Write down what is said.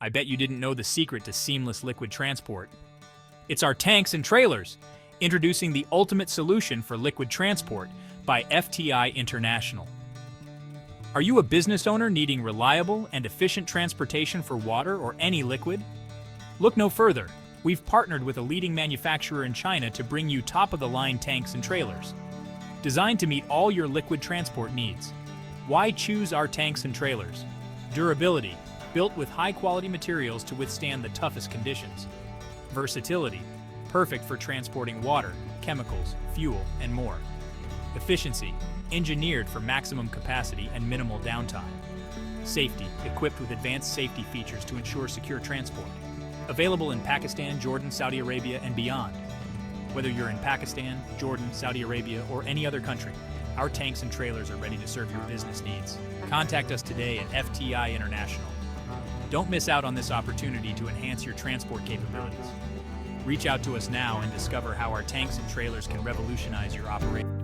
I bet you didn't know the secret to seamless liquid transport. It's our tanks and trailers, introducing the ultimate solution for liquid transport by FTI International. Are you a business owner needing reliable and efficient transportation for water or any liquid? Look no further. We've partnered with a leading manufacturer in China to bring you top-of-the-line tanks and trailers, designed to meet all your liquid transport needs. Why choose our tanks and trailers? Durability, built with high-quality materials to withstand the toughest conditions. Versatility, perfect for transporting water, chemicals, fuel, and more. Efficiency, engineered for maximum capacity and minimal downtime. Safety, equipped with advanced safety features to ensure secure transport. Available in Pakistan, Jordan, Saudi Arabia, and beyond. Whether you're in Pakistan, Jordan, Saudi Arabia, or any other country, our tanks and trailers are ready to serve your business needs. Contact us today at FTI International. Don't miss out on this opportunity to enhance your transport capabilities. Reach out to us now and discover how our tanks and trailers can revolutionize your operation.